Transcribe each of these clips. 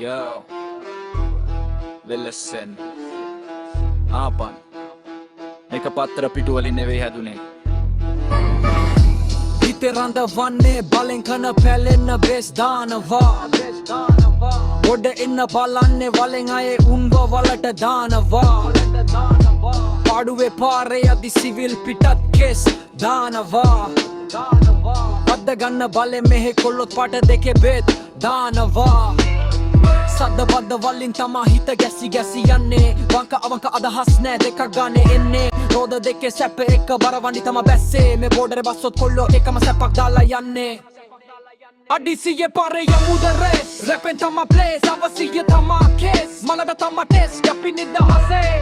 Yo, Willesen ආපන් මේක පත්තර පිටුවලින් නෙවෙයි හැදුනේ හිතේ රඳවන්නේ බලෙන් කන පැලෙන්න බෙස් දානවා ගොඩ එන්න බලන්නේ වලෙන් අයේ උන්ව වලට දානවා පාඩුවේ පාරේ යදි සිවිල් පිටත් කෙස් දානවා වද්ද ගන්න බලෙන් මෙහෙ කොල්ලොත් පාට දෙකේ බෙත් දානවා සද්ද බද්ද වලින් තමා හිත ගැසි ගැසි යන්නේ වංක අවංක අදහස් නෑ දෙකක් ගානේ එන්නේ රෝද දෙකේ සැප එක බරවන්ඩි තම බැස්සේ මේ බෝඩරේ බස්සොත් කොල්ලෝ එකම සැපක් දාලා යන්නේ අඩිසියේ පාරේ යමුද රේස් රැපෙන් තම ප්ලේස් අවසිය තම කේස් මලට තම ටෙස් අපි නිදහසේ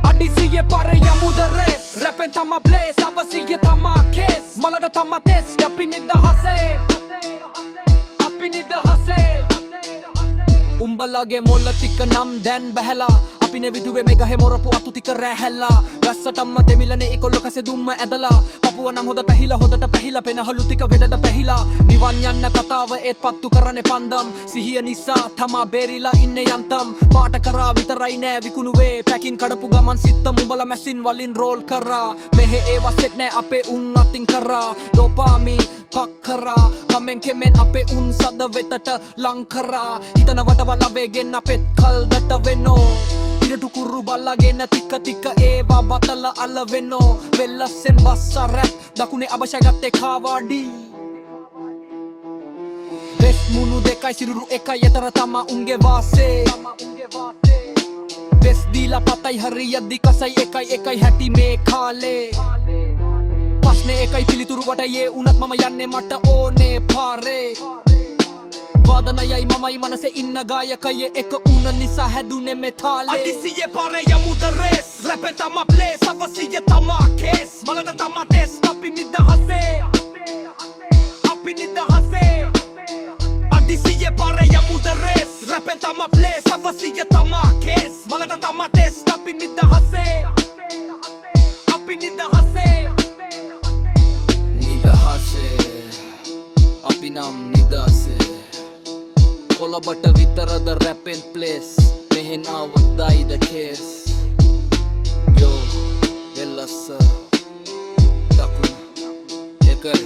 අඩිසියේ පාරේ යමුද රේස් රැපෙන් තම ප්ලේස් අවසිය තම කේස් මලට තම ටෙස් අපි නිදහසේ උඹලගේ මොල්ල ටික නම් දැන් බැහැලා අපි නෙවිදුවේ මේ ගහේ මොරපු අතු ටික රැහැලා ගස්සටම දෙමිලනේ ඒකොල්ල කසේ දුම්ම ඇදලා පපුව නම් හොද පැහිලා පෙනහලු ටික වෙඩද පැහිලා නිවන් යන්න කතාව ඒත් පත්තු කරන්නේ පන්දම් සිහිය නිසා තමා බේරිලා ඉන්නේ යන්තම් පාට කරා විතරයි නෑ විකුණුවේ පැකින් කඩපු ගමන් සිත්තම උඹලා මැසින් වලින් රෝල් කරා මෙහෙ ඒවා සෙට් නෑ අපේ උන් අතින් කරා ඩෝපාමි පක්කරා කමෙන් කෙමෙන් අපේ උන් සද වෙතට ලං කරා හිතනවට වලවේගෙන් අපෙත් කල්දට වෙනෝ ඉරටු කුරු බල්ලාගෙන තික තික ඒවා බතල අල වෙනෝ වෙල්ලස්සෙන් බස්ස රැප් දකුණේ අබෂ ගත්තේ කාවාඩි වෙස් මුණු දෙකයි සිරුරු එකයි එතන තමා උන්ගේ වාසේ වෙස් දීලා පතයි හරියද්දි කසයි එකයි හැටි මේ කාලේ ප්‍රශ්නේ එකයි පිළිතුරු වටයේ උනත් මම යන්නේ මට ඕනේ පාරේ වාදනයයි මමයි මනසේ ඉන්න ගායකයේ එක උන නිසා හැදුනේ මේ තාලේ අඩිසියේ පාරේ යමුද රේස් රැපෙන් තම ප්ලේස් අවසිය තම කේස් මලට තම ටෙස් අපි නිදහසේ අඩිසියේ පාරේ යමුද රේස් රැපෙන් තම ප්ලේස් අවසිය තම කේස් මලට තම ටෙස් අපි නිදහසේ අපි නම් නිදහසේ කොළඹට විතරද රැපෙන් ප්ලේස් මෙහෙන් අවද්දයිද කේස් යෝ වෙල්ලස්ස දකුණ එකයි